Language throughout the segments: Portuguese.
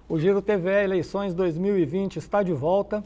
O Giro TV Eleições 2020 está de volta.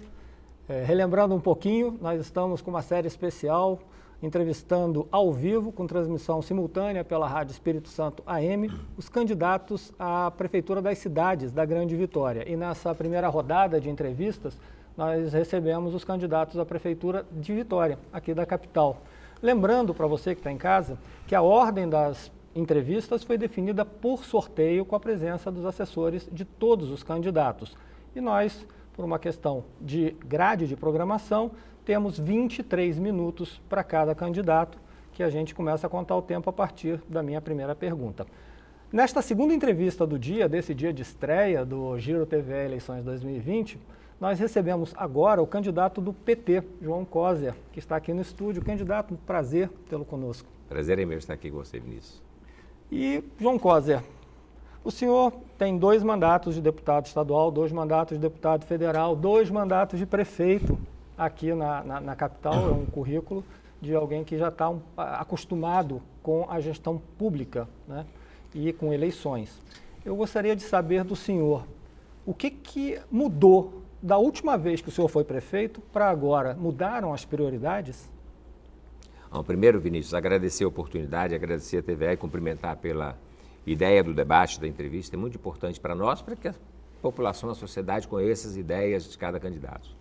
Relembrando um pouquinho, nós estamos com uma série especial, entrevistando ao vivo, com transmissão simultânea pela Rádio Espírito Santo AM, os candidatos à Prefeitura das cidades da Grande Vitória. E nessa primeira rodada de entrevistas, nós recebemos os candidatos à Prefeitura de Vitória, aqui da capital. Lembrando para você que está em casa, que a ordem das entrevistas foi definida por sorteio com a presença dos assessores de todos os candidatos. E nós, por uma questão de grade de programação, temos 23 minutos para cada candidato, que a gente começa a contar o tempo a partir da minha primeira pergunta. Nesta segunda entrevista do dia, desse dia de estreia do Giro TV Eleições 2020, nós recebemos agora o candidato do PT, João Coser, que está aqui no estúdio. Candidato, prazer tê-lo conosco. Prazer é meu estar aqui com você, Vinícius. E, João Coser, o senhor tem 2 mandatos de deputado estadual, 2 mandatos de deputado federal, 2 mandatos de prefeito aqui na capital. É um currículo de alguém que já está acostumado com a gestão pública, né, e com eleições. Eu gostaria de saber do senhor, o que mudou da última vez que o senhor foi prefeito para agora? Mudaram as prioridades? Bom, primeiro, Vinícius, agradecer a oportunidade, agradecer a TVE e cumprimentar pela ideia do debate, da entrevista. É muito importante para nós, para que a população, a sociedade conheça as ideias de cada candidato.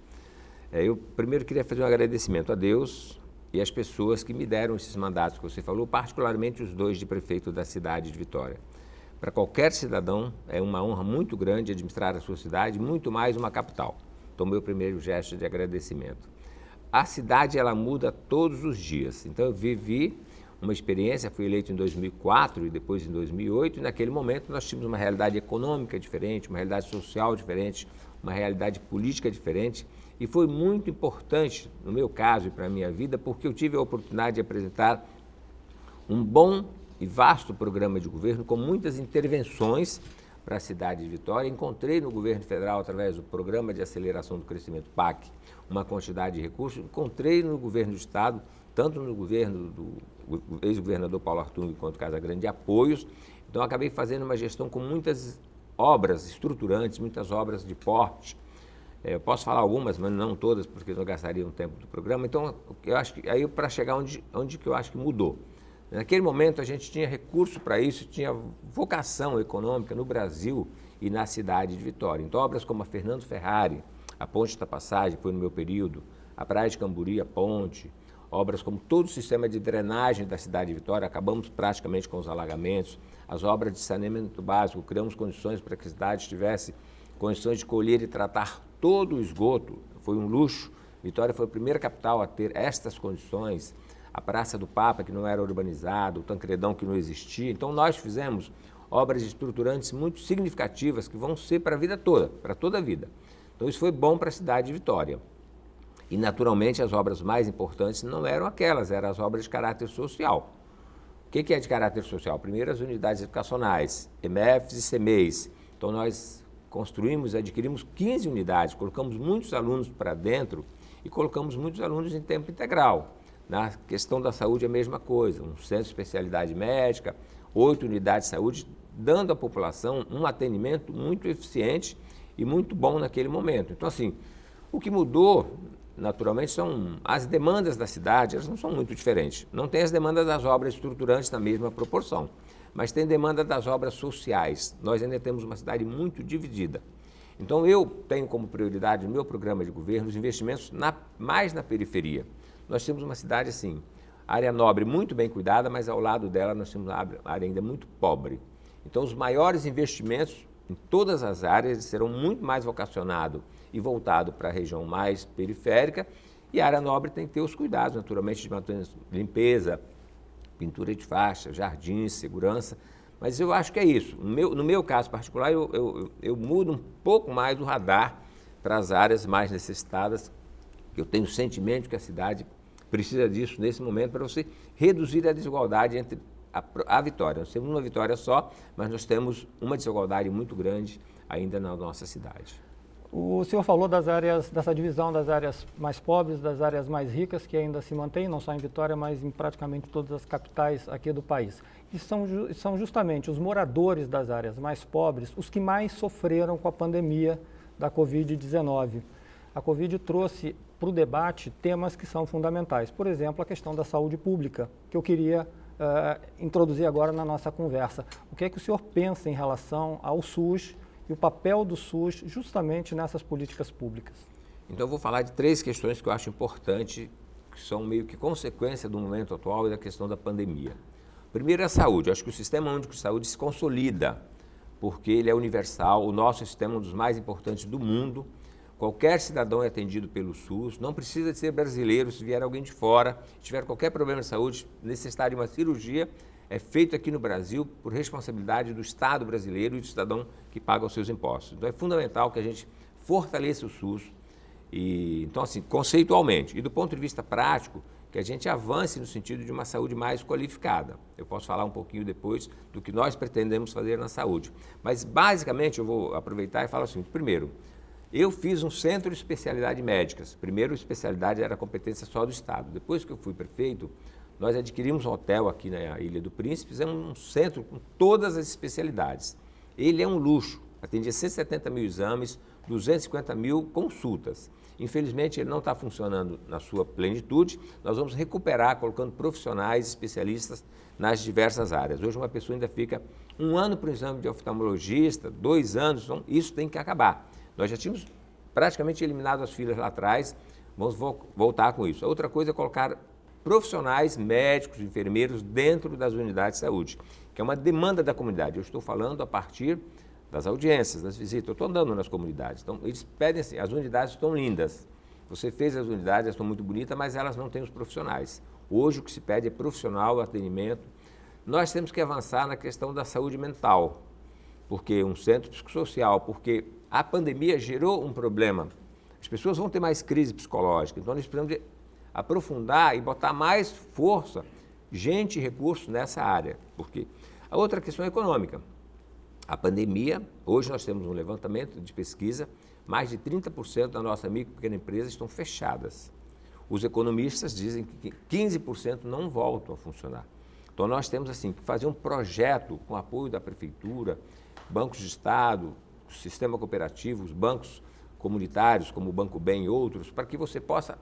Eu primeiro queria fazer um agradecimento a Deus e às pessoas que me deram esses mandatos que você falou, particularmente os 2 de prefeito da cidade de Vitória. Para qualquer cidadão é uma honra muito grande administrar a sua cidade, muito mais uma capital. Então, meu primeiro gesto de agradecimento. A cidade, ela muda todos os dias. Então, eu vivi uma experiência, fui eleito em 2004 e depois em 2008, e naquele momento nós tínhamos uma realidade econômica diferente, uma realidade social diferente, uma realidade política diferente, e foi muito importante, no meu caso e para a minha vida, porque eu tive a oportunidade de apresentar um bom e vasto programa de governo com muitas intervenções para a cidade de Vitória. Encontrei no governo federal, através do Programa de Aceleração do Crescimento PAC, uma quantidade de recursos. Encontrei no governo do estado, tanto no governo do ex-governador Paulo Artung quanto Casagrande, apoios. Então, acabei fazendo uma gestão com muitas obras estruturantes, muitas obras de porte. Eu posso falar algumas, mas não todas, porque não gastaria um tempo do programa. Então, eu acho que aí para chegar onde que eu acho que mudou. Naquele momento, a gente tinha recurso para isso, tinha vocação econômica no Brasil e na cidade de Vitória. Então, obras como a Fernando Ferrari, a Ponte da Passagem, foi no meu período, a Praia de Camburi, a Ponte, obras como todo o sistema de drenagem da cidade de Vitória, acabamos praticamente com os alagamentos, as obras de saneamento básico, criamos condições para que a cidade tivesse condições de colher e tratar todo o esgoto, foi um luxo. Vitória foi a primeira capital a ter estas condições. A Praça do Papa, que não era urbanizado, o Tancredão, que não existia. Então, nós fizemos obras estruturantes muito significativas que vão ser para a vida toda, para toda a vida. Então, isso foi bom para a cidade de Vitória. E, naturalmente, as obras mais importantes não eram aquelas, eram as obras de caráter social. O que é de caráter social? Primeiro, as unidades educacionais, EMEFs e CEMEIs. Então, nós construímos, adquirimos 15 unidades, colocamos muitos alunos para dentro e colocamos muitos alunos em tempo integral. Na questão da saúde, a mesma coisa, um centro de especialidade médica, 8 unidades de saúde, dando à população um atendimento muito eficiente e muito bom naquele momento. Então, assim, o que mudou, naturalmente, são as demandas da cidade, elas não são muito diferentes. Não tem as demandas das obras estruturantes na mesma proporção, mas tem demanda das obras sociais. Nós ainda temos uma cidade muito dividida. Então, eu tenho como prioridade no meu programa de governo os investimentos mais na periferia. Nós temos uma cidade, assim, área nobre muito bem cuidada, mas ao lado dela nós temos uma área ainda muito pobre. Então, os maiores investimentos em todas as áreas serão muito mais vocacionados e voltados para a região mais periférica, e a área nobre tem que ter os cuidados, naturalmente, de manutenção, limpeza, pintura de faixa, jardins, segurança, mas eu acho que é isso. No meu caso particular, eu mudo um pouco mais o radar para as áreas mais necessitadas. Eu tenho o sentimento que a cidade precisa disso nesse momento para você reduzir a desigualdade entre a Vitória. Nós temos uma Vitória só, mas nós temos uma desigualdade muito grande ainda na nossa cidade. O senhor falou dessa divisão das áreas mais pobres, das áreas mais ricas, que ainda se mantém, não só em Vitória, mas em praticamente todas as capitais aqui do país. E são justamente os moradores das áreas mais pobres os que mais sofreram com a pandemia da Covid-19. A Covid trouxe para o debate temas que são fundamentais. Por exemplo, a questão da saúde pública, que eu queria introduzir agora na nossa conversa. O que é que o senhor pensa em relação ao SUS e o papel do SUS justamente nessas políticas públicas? Então, eu vou falar de 3 questões que eu acho importantes, que são meio que consequência do momento atual e da questão da pandemia. Primeiro é a saúde. Eu acho que o Sistema Único de Saúde se consolida, porque ele é universal, o nosso sistema é um dos mais importantes do mundo. Qualquer cidadão é atendido pelo SUS, não precisa de ser brasileiro, se vier alguém de fora, tiver qualquer problema de saúde, necessitar de uma cirurgia, é feito aqui no Brasil por responsabilidade do Estado brasileiro e do cidadão que paga os seus impostos. Então é fundamental que a gente fortaleça o SUS, então assim, conceitualmente e do ponto de vista prático, que a gente avance no sentido de uma saúde mais qualificada. Eu posso falar um pouquinho depois do que nós pretendemos fazer na saúde. Mas basicamente eu vou aproveitar e falar assim, primeiro, eu fiz um centro de especialidade médicas. Primeiro, a especialidade era competência só do Estado. Depois que eu fui prefeito, nós adquirimos um hotel aqui na Ilha do Príncipe, fizemos um centro com todas as especialidades. Ele é um luxo, atendia 170 mil exames, 250 mil consultas. Infelizmente, ele não está funcionando na sua plenitude. Nós vamos recuperar colocando profissionais, especialistas nas diversas áreas. Hoje, uma pessoa ainda fica 1 ano para o exame de oftalmologista, 2 anos, então isso tem que acabar. Nós já tínhamos praticamente eliminado as filas lá atrás, vamos voltar com isso. A outra coisa é colocar profissionais, médicos, enfermeiros dentro das unidades de saúde, que é uma demanda da comunidade. Eu estou falando a partir das audiências, das visitas, eu estou andando nas comunidades. Então, eles pedem assim, as unidades estão lindas, você fez as unidades, elas estão muito bonitas, mas elas não têm os profissionais. Hoje o que se pede é profissional, atendimento. Nós temos que avançar na questão da saúde mental, porque um centro psicossocial, porque a pandemia gerou um problema. As pessoas vão ter mais crise psicológica, então nós precisamos de aprofundar e botar mais força, gente e recursos nessa área. Porque a outra questão é econômica. A pandemia, hoje nós temos um levantamento de pesquisa, mais de 30% da nossa micro e pequena empresa estão fechadas. Os economistas dizem que 15% não voltam a funcionar. Então nós temos assim que fazer um projeto com apoio da prefeitura, bancos de Estado, sistema cooperativo, os bancos comunitários, como o Banco Bem e outros, para que você possa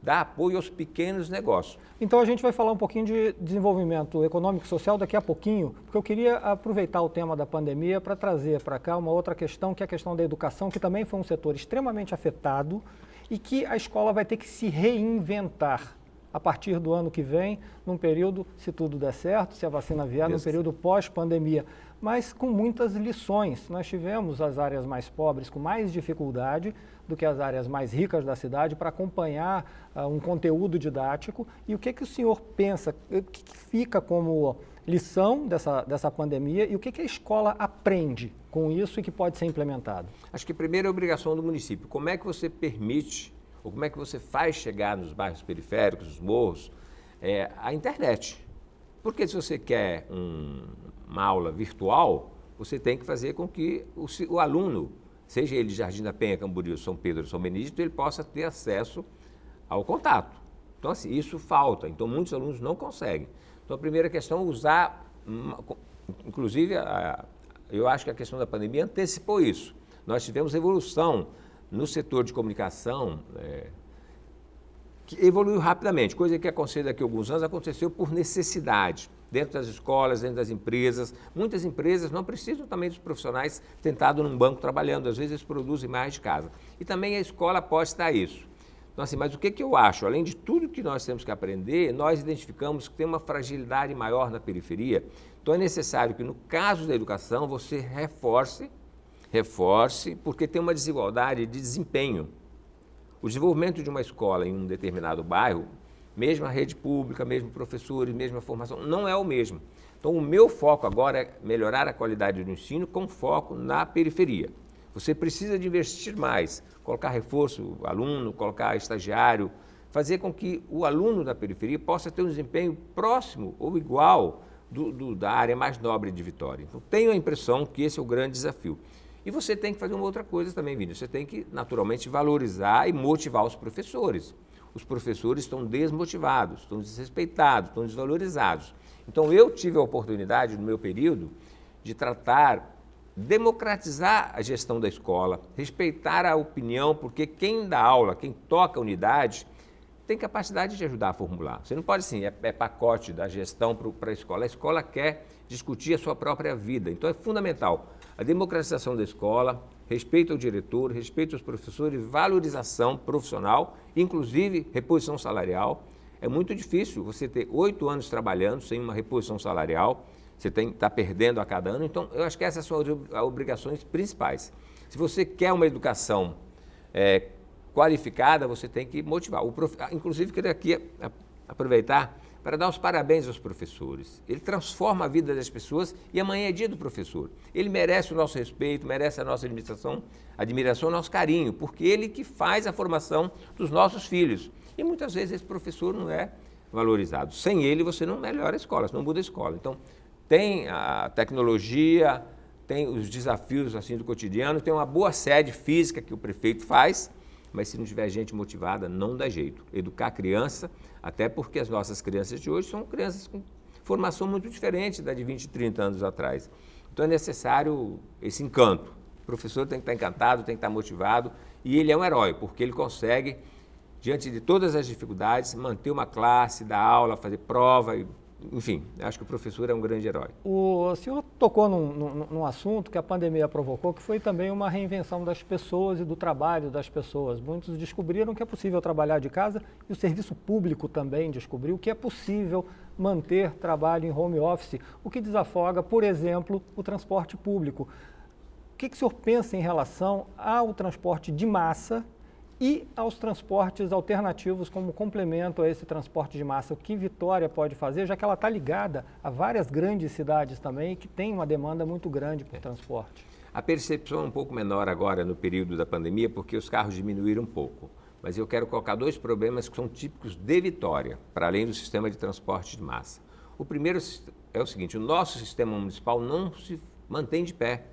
dar apoio aos pequenos negócios. Então a gente vai falar um pouquinho de desenvolvimento econômico e social daqui a pouquinho, porque eu queria aproveitar o tema da pandemia para trazer para cá uma outra questão, que é a questão da educação, que também foi um setor extremamente afetado e que a escola vai ter que se reinventar a partir do ano que vem, num período, se tudo der certo, se a vacina vier, num período pós-pandemia, mas com muitas lições. Nós tivemos as áreas mais pobres com mais dificuldade do que as áreas mais ricas da cidade para acompanhar um conteúdo didático. E o que o senhor pensa, o que fica como lição dessa pandemia e o que a escola aprende com isso e que pode ser implementado? Acho que primeiro é a obrigação do município. Como é que você permite, ou como é que você faz chegar nos bairros periféricos, nos morros, a internet? Porque se você quer uma aula virtual, você tem que fazer com que o aluno, seja ele de Jardim da Penha, Camboriú, São Pedro, São Benedito, ele possa ter acesso ao contato. Então, assim, isso falta. Então, muitos alunos não conseguem. Então, a primeira questão é usar, inclusive, eu acho que a questão da pandemia antecipou isso. Nós tivemos evolução no setor de comunicação, que evoluiu rapidamente, coisa que aconteceu daqui a alguns anos, aconteceu por necessidade, dentro das escolas, dentro das empresas. Muitas empresas não precisam também dos profissionais sentados num banco trabalhando, às vezes eles produzem mais de casa. E também a escola aposta a isso. Então, assim, mas o que eu acho? Além de tudo que nós temos que aprender, nós identificamos que tem uma fragilidade maior na periferia. Então, é necessário que, no caso da educação, você reforce, porque tem uma desigualdade de desempenho. O desenvolvimento de uma escola em um determinado bairro, mesmo a rede pública, mesmo professores, mesma formação, não é o mesmo. Então, o meu foco agora é melhorar a qualidade do ensino com foco na periferia. Você precisa de investir mais, colocar reforço aluno, colocar estagiário, fazer com que o aluno da periferia possa ter um desempenho próximo ou igual da área mais nobre de Vitória. Então, tenho a impressão que esse é o grande desafio. E você tem que fazer uma outra coisa também, Vinícius. Você tem que, naturalmente, valorizar e motivar os professores. Os professores estão desmotivados, estão desrespeitados, estão desvalorizados. Então, eu tive a oportunidade, no meu período, de democratizar a gestão da escola, respeitar a opinião, porque quem dá aula, quem toca a unidade, tem capacidade de ajudar a formular. Você não pode, assim, é pacote da gestão para a escola. A escola quer discutir a sua própria vida. Então, é fundamental a democratização da escola, respeito ao diretor, respeito aos professores, valorização profissional, inclusive reposição salarial. É muito difícil você ter 8 anos trabalhando sem uma reposição salarial, você está perdendo a cada ano. Então, eu acho que essas são as obrigações principais. Se você quer uma educação qualificada, você tem que motivar. Inclusive, queria aqui aproveitar para dar os parabéns aos professores. Ele transforma a vida das pessoas e amanhã é dia do professor. Ele merece o nosso respeito, merece a nossa admiração, o nosso carinho, porque ele que faz a formação dos nossos filhos. E muitas vezes esse professor não é valorizado. Sem ele, você não melhora a escola, você não muda a escola. Então, tem a tecnologia, tem os desafios assim do cotidiano, tem uma boa sede física que o prefeito faz, mas se não tiver gente motivada, não dá jeito. Educar a criança, até porque as nossas crianças de hoje são crianças com formação muito diferente da de 20, 30 anos atrás. Então é necessário esse encanto. O professor tem que estar encantado, tem que estar motivado, e ele é um herói, porque ele consegue, diante de todas as dificuldades, manter uma classe, dar aula, fazer prova, enfim, acho que o professor é um grande herói. O senhor tocou num assunto que a pandemia provocou, que foi também uma reinvenção das pessoas e do trabalho das pessoas. Muitos descobriram que é possível trabalhar de casa e o serviço público também descobriu que é possível manter trabalho em home office, o que desafoga, por exemplo, o transporte público. O que o senhor pensa em relação ao transporte de massa e aos transportes alternativos como complemento a esse transporte de massa? O que Vitória pode fazer, já que ela está ligada a várias grandes cidades também que tem uma demanda muito grande por transporte? A percepção é um pouco menor agora no período da pandemia, porque os carros diminuíram um pouco. Mas eu quero colocar 2 problemas que são típicos de Vitória, para além do sistema de transporte de massa. O primeiro é o seguinte: o nosso sistema municipal não se mantém de pé.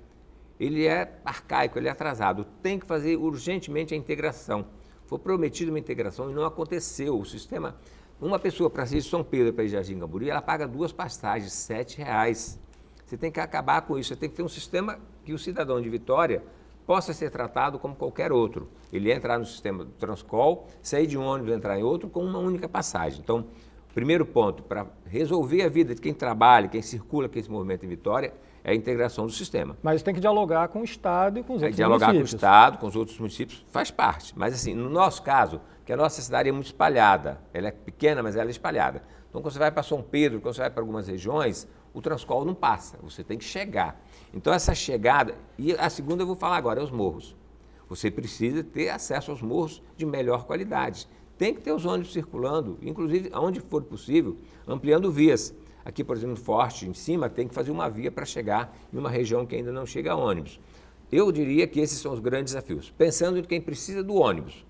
Ele é arcaico, ele é atrasado. Tem que fazer urgentemente a integração. Foi prometida uma integração e não aconteceu. O sistema, uma pessoa para sair de São Pedro para ir de Jardim Camburi, ela paga 2 passagens, R$ 7,00. Você tem que acabar com isso. Você tem que ter um sistema que o cidadão de Vitória possa ser tratado como qualquer outro. Ele entrar no sistema do Transcol, sair de um ônibus e entrar em outro com uma única passagem. Então, primeiro ponto, para resolver a vida de quem trabalha, quem circula, quem se movimenta em Vitória, é a integração do sistema. Mas tem que dialogar com o Estado e com os outros dialogar municípios. Com o Estado, com os outros municípios, faz parte. Mas assim, no nosso caso, que a nossa cidade é muito espalhada, ela é pequena, mas ela é espalhada. Então, quando você vai para São Pedro, quando você vai para algumas regiões, o Transcol não passa, você tem que chegar. Então, essa chegada, e a segunda eu vou falar agora, é os morros. Você precisa ter acesso aos morros de melhor qualidade. Tem que ter os ônibus circulando, inclusive, onde for possível, ampliando vias. Aqui, por exemplo, no Forte, em cima, tem que fazer uma via para chegar em uma região que ainda não chega a ônibus. Eu diria que esses são os grandes desafios. Pensando em quem precisa do ônibus,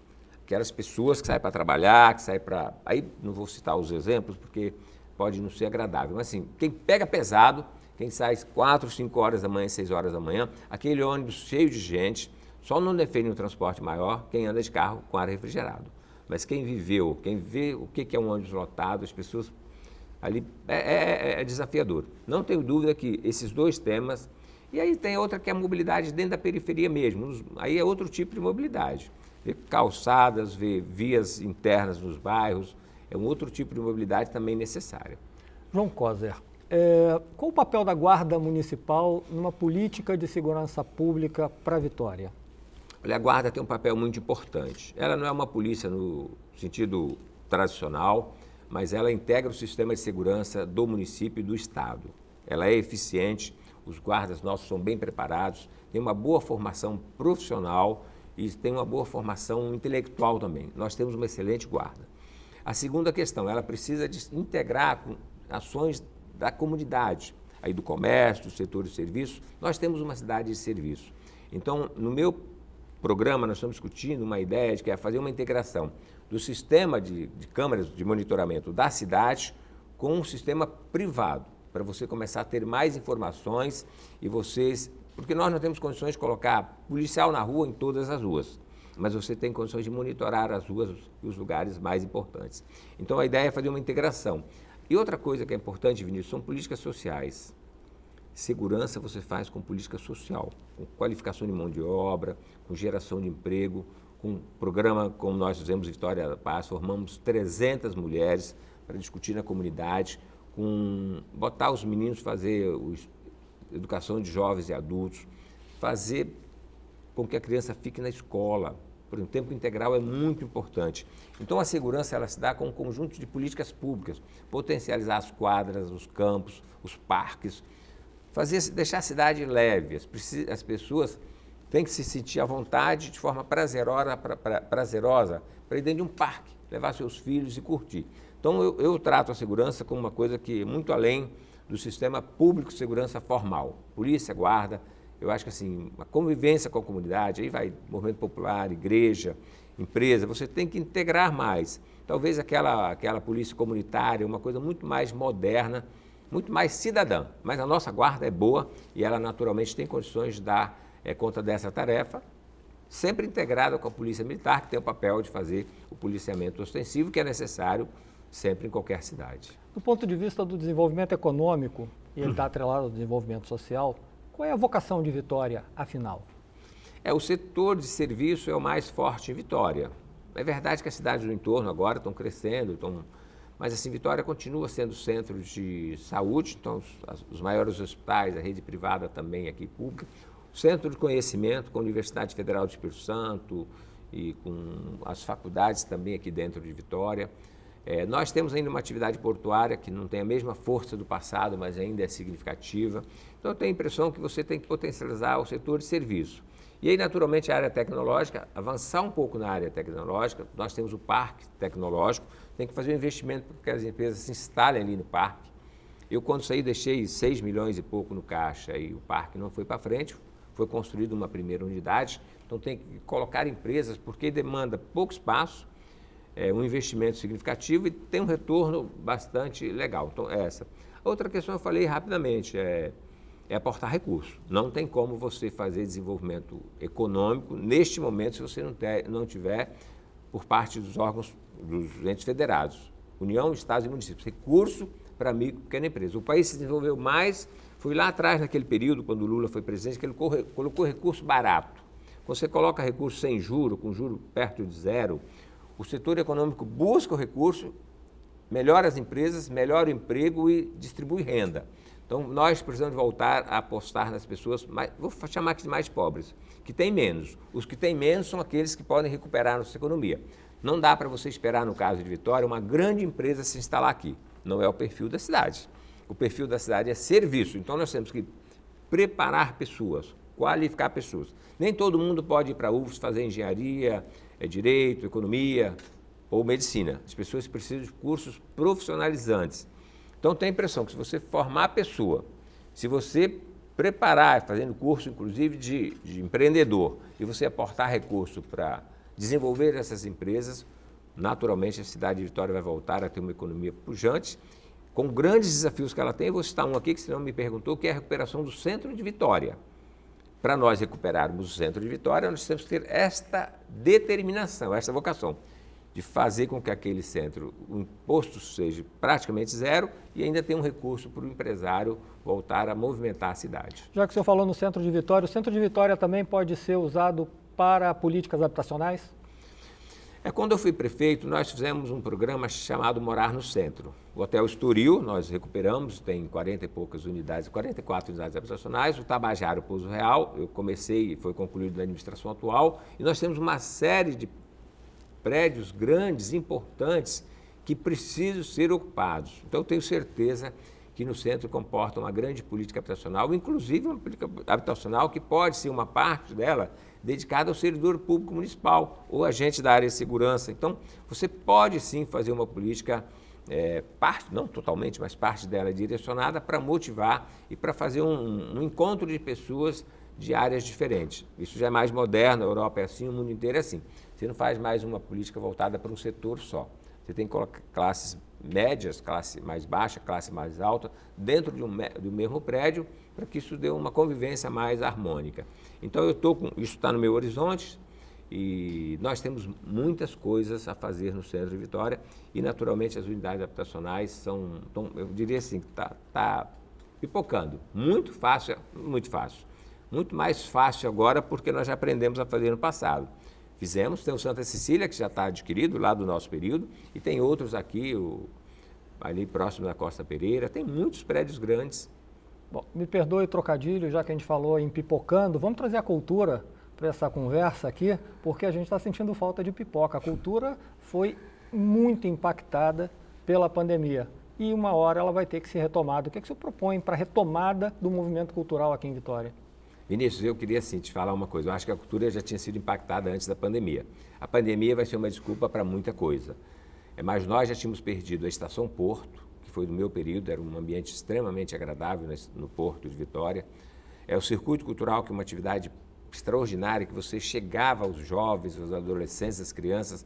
aquelas pessoas que saem para trabalhar, que saem para... Aí não vou citar os exemplos, porque pode não ser agradável. Mas assim, quem pega pesado, quem sai 4, 5 horas da manhã, 6 horas da manhã, aquele ônibus cheio de gente, só não defende um transporte maior quem anda de carro com ar refrigerado. Mas quem viveu, quem vê o que é um ônibus lotado, as pessoas... Ali é desafiador. Não tenho dúvida que esses 2 temas... E aí tem outra que é a mobilidade dentro da periferia mesmo. Aí é outro tipo de mobilidade. Ver calçadas, ver vias internas nos bairros, é um outro tipo de mobilidade também necessária. João Coser, qual o papel da Guarda Municipal numa política de segurança pública para Vitória? Olha, a Guarda tem um papel muito importante. Ela não é uma polícia no sentido tradicional, mas ela integra o sistema de segurança do município e do estado. Ela é eficiente, os guardas nossos são bem preparados, têm uma boa formação profissional e têm uma boa formação intelectual também. Nós temos uma excelente guarda. A segunda questão, ela precisa de integrar com ações da comunidade, aí do comércio, do setor de serviços. Nós temos uma cidade de serviço. Então, no meu programa, nós estamos discutindo uma ideia de que é fazer uma integração do sistema de câmeras de monitoramento da cidade com um sistema privado, para você começar a ter mais informações e vocês Porque nós não temos condições de colocar policial na rua em todas as ruas, mas você tem condições de monitorar as ruas e os lugares mais importantes. Então a ideia é fazer uma integração. E outra coisa que é importante, Vinícius, são políticas sociais. Segurança você faz com política social, com qualificação de mão de obra, com geração de emprego, com um programa como nós fizemos Vitória da Paz, formamos 300 mulheres para discutir na comunidade, com botar os meninos fazer educação de jovens e adultos, fazer com que a criança fique na escola. Por exemplo, o tempo integral é muito importante. Então a segurança ela se dá com um conjunto de políticas públicas, potencializar as quadras, os campos, os parques, deixar a cidade leve, as pessoas têm que se sentir à vontade de forma prazerosa para ir dentro de um parque, levar seus filhos e curtir. Então eu trato a segurança como uma coisa que é muito além do sistema público de segurança formal, polícia, guarda. Eu acho que assim, a convivência com a comunidade, aí vai movimento popular, igreja, empresa, você tem que integrar mais. Talvez aquela polícia comunitária, uma coisa muito mais moderna, muito mais cidadã, mas a nossa guarda é boa e ela naturalmente tem condições de dar conta dessa tarefa, sempre integrada com a polícia militar, que tem o papel de fazer o policiamento ostensivo, que é necessário sempre em qualquer cidade. Do ponto de vista do desenvolvimento econômico, e ele está atrelado ao desenvolvimento social, qual é a vocação de Vitória, afinal? O setor de serviço é o mais forte em Vitória. É verdade que as cidades do entorno agora estão crescendo, mas assim, Vitória continua sendo centro de saúde, então os maiores hospitais, a rede privada também aqui pública, o centro de conhecimento com a Universidade Federal do Espírito Santo e com as faculdades também aqui dentro de Vitória. Nós temos ainda uma atividade portuária que não tem a mesma força do passado, mas ainda é significativa. Então eu tenho a impressão que você tem que potencializar o setor de serviço. E aí, naturalmente, a área tecnológica, avançar um pouco na área tecnológica, nós temos o parque tecnológico, tem que fazer um investimento para que as empresas se instalem ali no parque. Eu, quando saí, deixei 6 milhões e pouco no caixa e o parque não foi para frente, foi construída uma primeira unidade, então tem que colocar empresas, porque demanda pouco espaço, um investimento significativo e tem um retorno bastante legal. Então, essa. Outra questão eu falei rapidamente, é aportar recursos. Não tem como você fazer desenvolvimento econômico neste momento se você não tiver, por parte dos órgãos, dos entes federados, União, Estados e municípios, recurso para micro e pequena empresa. O país se desenvolveu mais, foi lá atrás, naquele período, quando o Lula foi presidente, que ele colocou recurso barato. Quando você coloca recurso sem juro, com juro perto de zero, o setor econômico busca o recurso, melhora as empresas, melhora o emprego e distribui renda. Então, nós precisamos voltar a apostar nas pessoas, vou chamar aqui de mais pobres, que têm menos. Os que têm menos são aqueles que podem recuperar a nossa economia. Não dá para você esperar, no caso de Vitória, uma grande empresa se instalar aqui. Não é o perfil da cidade. O perfil da cidade é serviço. Então, nós temos que preparar pessoas, qualificar pessoas. Nem todo mundo pode ir para a UFS fazer engenharia, direito, economia ou medicina. As pessoas precisam de cursos profissionalizantes. Então, tem a impressão que se você formar a pessoa, se você preparar, fazendo curso, inclusive, de empreendedor, e você aportar recurso para desenvolver essas empresas, naturalmente a cidade de Vitória vai voltar a ter uma economia pujante, com grandes desafios que ela tem. Eu vou citar um aqui que, se não me perguntou, que é a recuperação do centro de Vitória. Para nós recuperarmos o centro de Vitória, nós temos que ter esta determinação, esta vocação, de fazer com que aquele centro, o imposto seja praticamente zero e ainda tem um recurso para o empresário voltar a movimentar a cidade. Já que o senhor falou no centro de Vitória, o centro de Vitória também pode ser usado para políticas habitacionais? Quando eu fui prefeito, nós fizemos um programa chamado Morar no Centro. O Hotel Estoril, nós recuperamos, tem 40 e poucas unidades, 44 unidades habitacionais. O Tabajara, o Pouso Real, eu comecei e foi concluído na administração atual. E nós temos uma série de prédios grandes, importantes, que precisam ser ocupados. Então, eu tenho certeza que no centro comporta uma grande política habitacional, inclusive uma política habitacional que pode ser uma parte dela dedicada ao servidor público municipal ou agente da área de segurança. Então, você pode sim fazer uma política, parte, não totalmente, mas parte dela direcionada para motivar e para fazer um encontro de pessoas de áreas diferentes. Isso já é mais moderno, a Europa é assim, o mundo inteiro é assim. Você não faz mais uma política voltada para um setor só. Você tem que colocar classes médias, classe mais baixa, classe mais alta, dentro do mesmo prédio, para que isso dê uma convivência mais harmônica. Então, isso está no meu horizonte e nós temos muitas coisas a fazer no centro de Vitória e, naturalmente, as unidades habitacionais eu diria assim, está pipocando. Muito fácil, muito fácil. Muito mais fácil agora porque nós já aprendemos a fazer no passado. Tem o Santa Cecília, que já está adquirido lá do nosso período, e tem outros aqui, ali próximo da Costa Pereira, tem muitos prédios grandes. Bom, me perdoe o trocadilho, já que a gente falou em pipocando, vamos trazer a cultura para essa conversa aqui, porque a gente está sentindo falta de pipoca. A cultura foi muito impactada pela pandemia e uma hora ela vai ter que ser retomada. O que você propõe para a retomada do movimento cultural aqui em Vitória? Vinícius, eu queria sim te falar uma coisa. Eu acho que a cultura já tinha sido impactada antes da pandemia. A pandemia vai ser uma desculpa para muita coisa. Mas nós já tínhamos perdido a Estação Porto, que foi do meu período, era um ambiente extremamente agradável no Porto de Vitória. O Circuito Cultural, que é uma atividade extraordinária, que você chegava aos jovens, aos adolescentes, às crianças.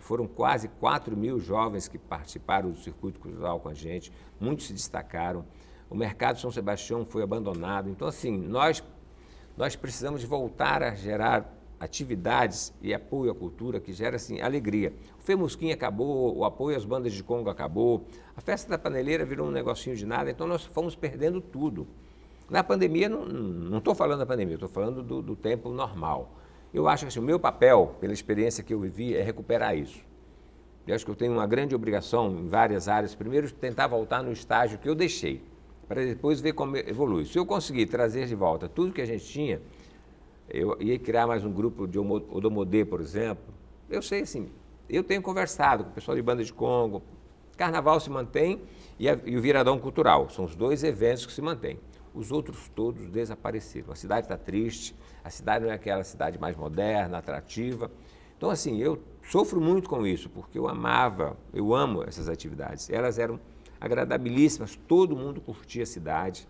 Foram quase 4.000 jovens que participaram do Circuito Cultural com a gente, muitos se destacaram. O Mercado São Sebastião foi abandonado. Então, assim, nós precisamos de voltar a gerar atividades e apoio à cultura que gera, assim, alegria. O Femusquim acabou, o apoio às bandas de Congo acabou, a festa da paneleira virou um negocinho de nada, então nós fomos perdendo tudo. Na pandemia, não estou falando da pandemia, estou falando do tempo normal. Eu acho que assim, o meu papel, pela experiência que eu vivi, é recuperar isso. Eu acho que eu tenho uma grande obrigação em várias áreas. Primeiro, tentar voltar no estágio que eu deixei, para depois ver como evolui. Se eu conseguir trazer de volta tudo que a gente tinha, eu ia criar mais um grupo de Odomodê, por exemplo. Eu sei, assim, eu tenho conversado com o pessoal de Banda de Congo. Carnaval se mantém e o Viradão Cultural. São os dois eventos que se mantêm. Os outros todos desapareceram. A cidade está triste, a cidade não é aquela cidade mais moderna, atrativa. Então, assim, eu sofro muito com isso, porque eu amo essas atividades. Elas eram agradabilíssimas, todo mundo curtia a cidade,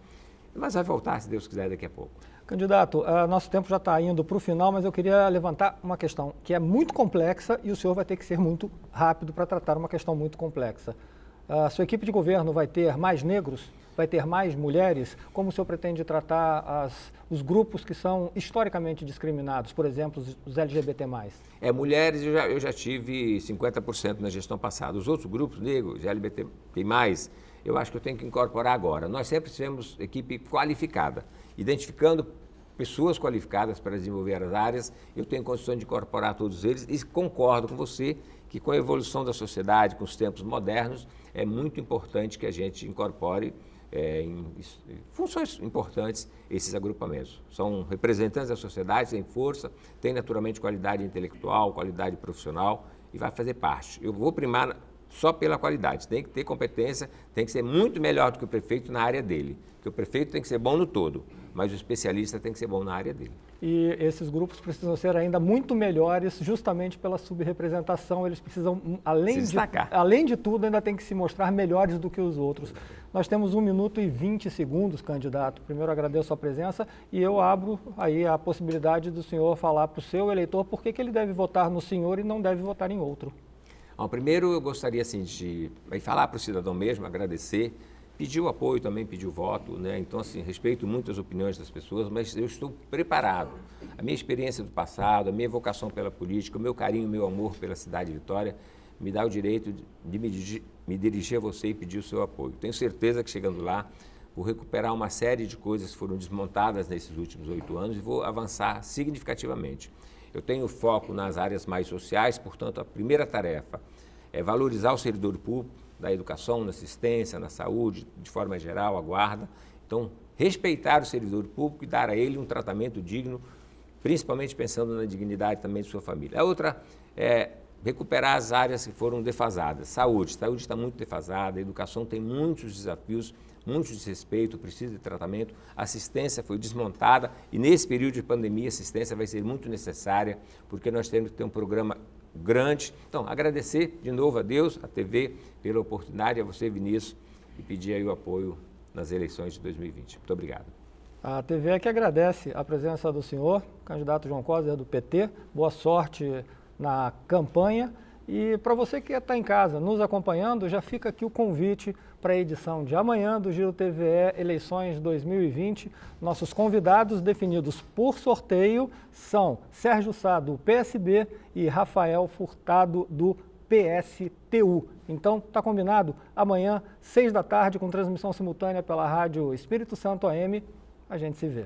mas vai voltar, se Deus quiser, daqui a pouco. Candidato, nosso tempo já está indo para o final, mas eu queria levantar uma questão que é muito complexa e o senhor vai ter que ser muito rápido para tratar uma questão muito complexa. A sua equipe de governo vai ter mais negros? Vai ter mais mulheres? Como o senhor pretende tratar os grupos que são historicamente discriminados, por exemplo, os LGBT+. Mulheres eu já tive 50% na gestão passada. Os outros grupos, negros, LGBT+, eu acho que eu tenho que incorporar agora. Nós sempre tivemos equipe qualificada, identificando pessoas qualificadas para desenvolver as áreas. Eu tenho condições de incorporar todos eles e concordo com você que com a evolução da sociedade, com os tempos modernos, é muito importante que a gente incorpore em funções importantes esses agrupamentos. São representantes da sociedade, têm força, têm naturalmente qualidade intelectual, qualidade profissional e vai fazer parte. Eu vou primar só pela qualidade, tem que ter competência, tem que ser muito melhor do que o prefeito na área dele, porque o prefeito tem que ser bom no todo, mas o especialista tem que ser bom na área dele. E esses grupos precisam ser ainda muito melhores justamente pela subrepresentação, eles precisam, além de tudo, ainda tem que se mostrar melhores do que os outros. Nós temos 1 minuto e 20 segundos, candidato. Primeiro agradeço a sua presença e eu abro aí a possibilidade do senhor falar para o seu eleitor por que ele deve votar no senhor e não deve votar em outro. Bom, primeiro eu gostaria assim, de falar para o cidadão mesmo, agradecer, pedir o apoio também, pedir o voto, né? Então, assim, respeito muito as opiniões das pessoas, mas eu estou preparado. A minha experiência do passado, a minha vocação pela política, o meu carinho, o meu amor pela cidade de Vitória, me dá o direito de me dirigir a você e pedir o seu apoio. Tenho certeza que chegando lá, vou recuperar uma série de coisas que foram desmontadas nesses últimos 8 anos e vou avançar significativamente. Eu tenho foco nas áreas mais sociais, portanto, a primeira tarefa é valorizar o servidor público, da educação, na assistência, na saúde, de forma geral, a guarda. Então, respeitar o servidor público e dar a ele um tratamento digno, principalmente pensando na dignidade também de sua família. A outra é recuperar as áreas que foram defasadas. Saúde está muito defasada, a educação tem muitos desafios, muito desrespeito, precisa de tratamento. A assistência foi desmontada e nesse período de pandemia a assistência vai ser muito necessária, porque nós temos que ter um programa grande. Então, agradecer de novo a Deus, a TV, pela oportunidade, a você, Vinícius, e pedir aí o apoio nas eleições de 2020. Muito obrigado. A TV é que agradece a presença do senhor, candidato João Coser, do PT. Boa sorte na campanha E para você que está em casa nos acompanhando, já fica aqui o convite para a edição de amanhã do Giro TVE Eleições 2020. Nossos convidados definidos por sorteio são Sérgio Sá, do PSB, e Rafael Furtado, do PSTU. Então, está combinado? Amanhã, 6 da tarde, com transmissão simultânea pela rádio Espírito Santo AM, a gente se vê.